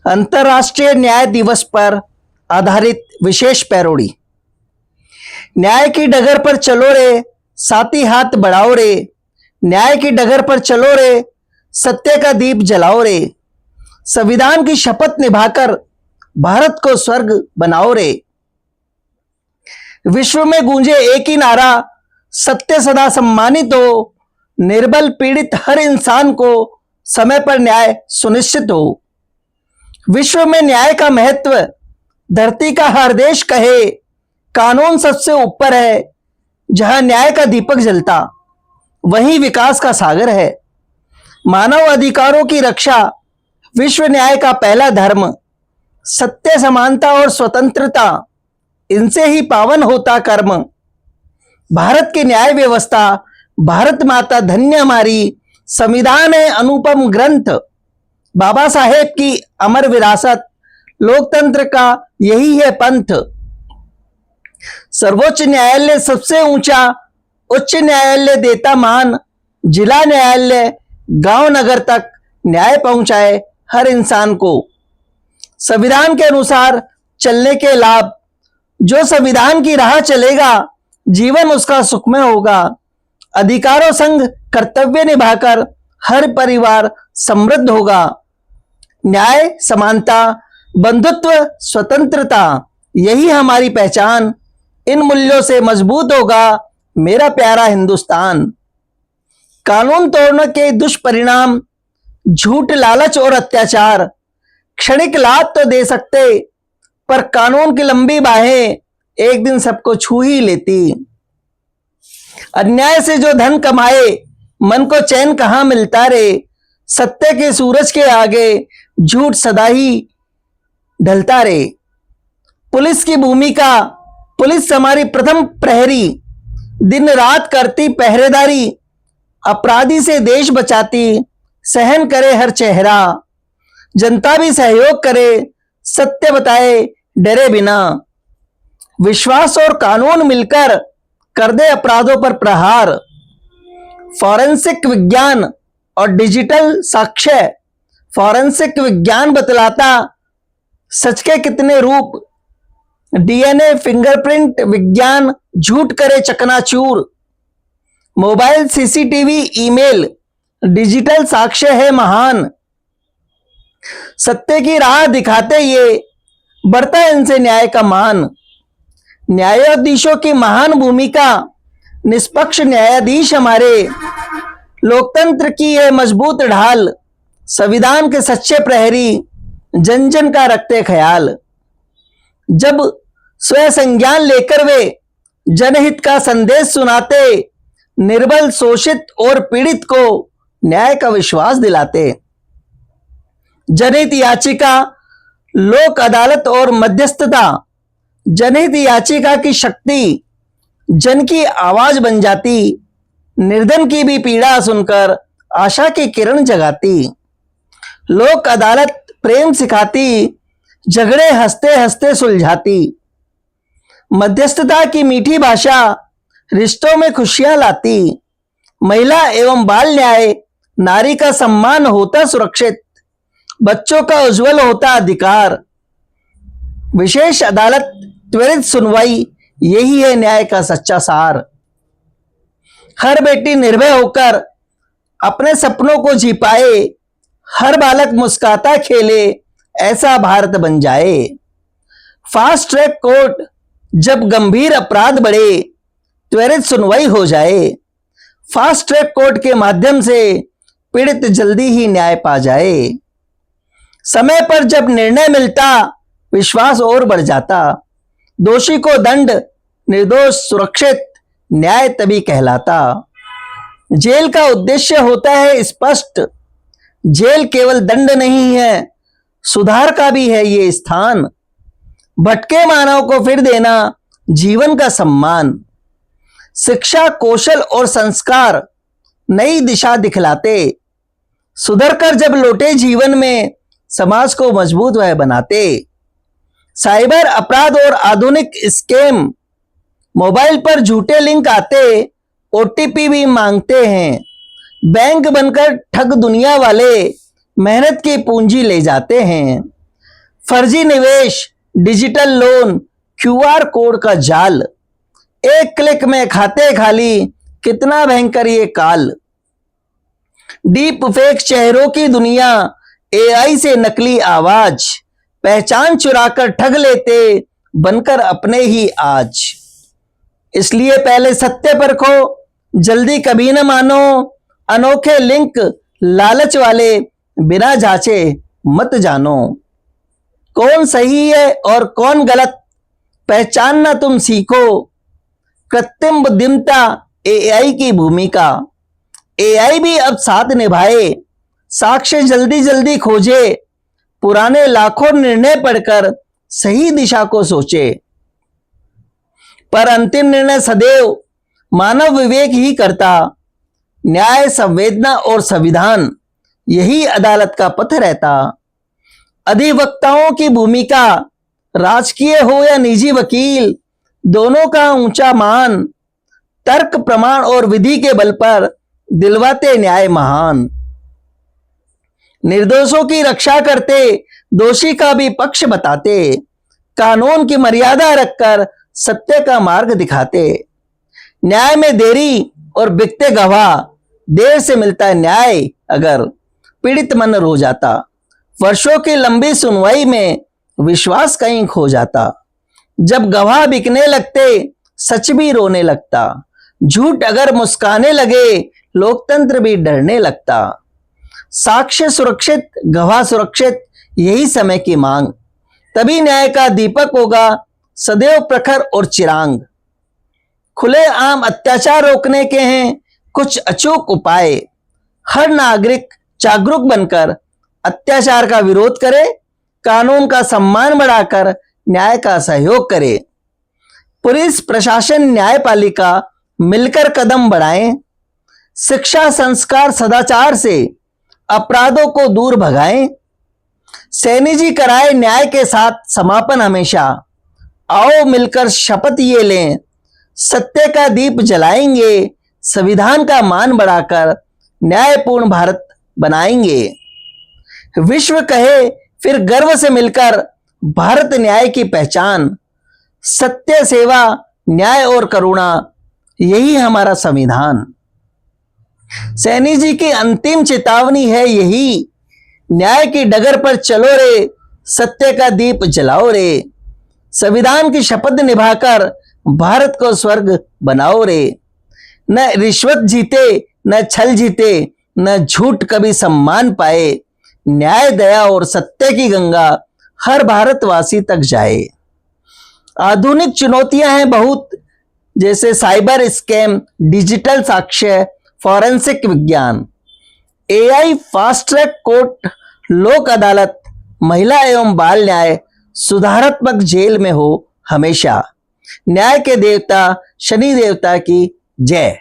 अंतर्राष्ट्रीय न्याय दिवस पर आधारित विशेष पैरोडी। न्याय की डगर पर चलो रे, साथी हाथ बढ़ाओ रे। न्याय की डगर पर चलो रे, सत्य का दीप जलाओ रे। संविधान की शपथ निभाकर भारत को स्वर्ग बनाओ रे। विश्व में गूंजे एक ही नारा, सत्य सदा सम्मानित हो। निर्बल पीड़ित हर इंसान को समय पर न्याय सुनिश्चित हो। विश्व में न्याय का महत्व धरती का हर देश कहे। कानून सबसे ऊपर है, जहां न्याय का दीपक जलता वहीं विकास का सागर है। मानव अधिकारों की रक्षा विश्व न्याय का पहला धर्म। सत्य, समानता और स्वतंत्रता, इनसे ही पावन होता कर्म। भारत की न्याय व्यवस्था, भारत माता धन्य हमारी। संविधान है अनुपम ग्रंथ, बाबा साहेब की अमर विरासत। लोकतंत्र का यही है पंथ। सर्वोच्च न्यायालय सबसे ऊंचा, उच्च न्यायालय देता मान। जिला न्यायालय गांव नगर तक न्याय पहुंचाए हर इंसान को। संविधान के अनुसार चलने के लाभ, जो संविधान की राह चलेगा जीवन उसका सुखमय होगा। अधिकारों संग कर्तव्य निभाकर हर परिवार समृद्ध होगा। न्याय, समानता, बंधुत्व, स्वतंत्रता, यही हमारी पहचान। इन मूल्यों से मजबूत होगा मेरा प्यारा हिंदुस्तान। कानून तोड़ने के दुष्परिणाम, झूठ, लालच और अत्याचार क्षणिक लाभ तो दे सकते, पर कानून की लंबी बाहें एक दिन सबको छू ही लेती। अन्याय से जो धन कमाए, मन को चैन कहां मिलता रे। सत्य के सूरज के आगे झूठ सदा ही ढलता रे। पुलिस की भूमिका, पुलिस हमारी प्रथम प्रहरी। दिन रात करती पहरेदारी, अपराधी से देश बचाती। सहन करे हर चेहरा, जनता भी सहयोग करे। सत्य बताए डरे बिना। विश्वास और कानून मिलकर कर दे अपराधों पर प्रहार। फॉरेंसिक विज्ञान और डिजिटल साक्ष्य, फॉरेंसिक विज्ञान बतलाता सच के कितने रूप। डीएनए, फिंगरप्रिंट विज्ञान झूठ करे चकनाचूर। मोबाइल, सीसीटीवी, ईमेल, डिजिटल साक्ष्य है महान। सत्य की राह दिखाते ये बढ़ता है इनसे न्याय का मान। न्यायाधीशों की महान भूमिका, निष्पक्ष न्यायाधीश हमारे। लोकतंत्र की है मजबूत ढाल, संविधान के सच्चे प्रहरी, जन जन का रखते ख्याल। जब स्वयं संज्ञान लेकर वे जनहित का संदेश सुनाते, निर्बल, शोषित और पीड़ित को न्याय का विश्वास दिलाते। जनहित याचिका, लोक अदालत और मध्यस्थता, जनहित याचिका की शक्ति जन की आवाज बन जाती। निर्धन की भी पीड़ा सुनकर आशा की किरण जगाती। लोक अदालत प्रेम सिखाती, झगड़े हंसते हंसते सुलझाती। मध्यस्थता की मीठी भाषा रिश्तों में खुशियां लाती। महिला एवं बाल न्याय, नारी का सम्मान होता सुरक्षित। बच्चों का उज्जवल होता अधिकार। विशेष अदालत, त्वरित सुनवाई, यही है न्याय का सच्चा सार। हर बेटी निर्भय होकर अपने सपनों को जी पाए। हर बालक मुस्कुराता खेले, ऐसा भारत बन जाए। फास्ट ट्रैक कोर्ट, जब गंभीर अपराध बढ़े त्वरित सुनवाई हो जाए। फास्ट ट्रैक कोर्ट के माध्यम से पीड़ित जल्दी ही न्याय पा जाए। समय पर जब निर्णय मिलता, विश्वास और बढ़ जाता। दोषी को दंड, निर्दोष सुरक्षित, न्याय तभी कहलाता। जेल का उद्देश्य होता है स्पष्ट। जेल केवल दंड नहीं है, सुधार का भी है ये स्थान। भटके मानव को फिर देना जीवन का सम्मान। शिक्षा, कौशल और संस्कार नई दिशा दिखलाते। सुधर कर जब लौटे जीवन में, समाज को मजबूत वह बनाते। साइबर अपराध और आधुनिक स्कैम, मोबाइल पर झूठे लिंक आते, ओटीपी भी मांगते हैं। बैंक बनकर ठग दुनिया वाले, मेहनत की पूंजी ले जाते हैं। फर्जी निवेश, डिजिटल लोन, क्यूआर कोड का जाल, एक क्लिक में खाते खाली, कितना भयंकर ये काल। डीप फेक चेहरों की दुनिया, एआई से नकली आवाज, पहचान चुराकर ठग लेते बनकर अपने ही आज। इसलिए पहले सत्य परखो, जल्दी कभी न मानो, अनोखे लिंक लालच वाले बिना जांचे मत जानो। कौन सही है और कौन गलत पहचानना तुम सीखो। कृत्रिम बुद्धिमत्ता एआई की भूमिका, एआई भी अब साथ निभाए, साक्ष्य जल्दी जल्दी खोजे, पुराने लाखों निर्णय पढ़कर सही दिशा को सोचे। पर अंतिम निर्णय सदैव मानव विवेक ही करता। न्याय, संवेदना और संविधान, यही अदालत का पथ रहता। अधिवक्ताओं की भूमिका, राजकीय हो या निजी वकील, दोनों का ऊंचा मान, तर्क, प्रमाण और विधि के बल पर दिलवाते न्याय महान। निर्दोषों की रक्षा करते, दोषी का भी पक्ष बताते, कानून की मर्यादा रखकर सत्य का मार्ग दिखाते। न्याय में देरी और बिकते गवाह, देर से मिलता न्याय अगर पीड़ित मन रो जाता। वर्षों की लंबी सुनवाई में विश्वास कहीं खो जाता। जब गवाह बिकने लगते, सच भी रोने लगता। झूठ अगर मुस्काने लगे, लोकतंत्र भी डरने लगता। साक्ष्य सुरक्षित, गवाह सुरक्षित, यही समय की मांग। तभी न्याय का दीपक होगा सदैव प्रखर और चिरांग। खुले आम अत्याचार रोकने के हैं कुछ अचूक उपाय। हर नागरिक जागरूक बनकर अत्याचार का विरोध करे, कानून का सम्मान बढ़ाकर न्याय का सहयोग करे। पुलिस, प्रशासन, न्यायपालिका मिलकर कदम बढ़ाएं। शिक्षा, संस्कार, सदाचार से अपराधों को दूर भगाएं। सैनी जी कराए न्याय के साथ समापन हमेशा। आओ मिलकर शपथ ये लें, सत्य का दीप जलाएंगे, संविधान का मान बढ़ाकर न्यायपूर्ण भारत बनाएंगे। विश्व कहे फिर गर्व से मिलकर, भारत न्याय की पहचान। सत्य, सेवा, न्याय और करुणा, यही हमारा संविधान। सैनी जी की अंतिम चेतावनी है यही, न्याय की डगर पर चलो रे, सत्य का दीप जलाओ रे। संविधान की शपथ निभाकर भारत को स्वर्ग बनाओ रे। न रिश्वत जीते, न छल जीते, न झूठ कभी सम्मान पाए। न्याय, दया और सत्य की गंगा हर भारतवासी तक जाए। आधुनिक चुनौतियां हैं बहुत, जैसे साइबर स्कैम, डिजिटल साक्ष्य, फॉरेंसिक विज्ञान, एआई, फास्ट ट्रैक कोर्ट, लोक अदालत, महिला एवं बाल न्याय, सुधारात्मक जेल में हो हमेशा। न्याय के देवता शनि देवता की जय।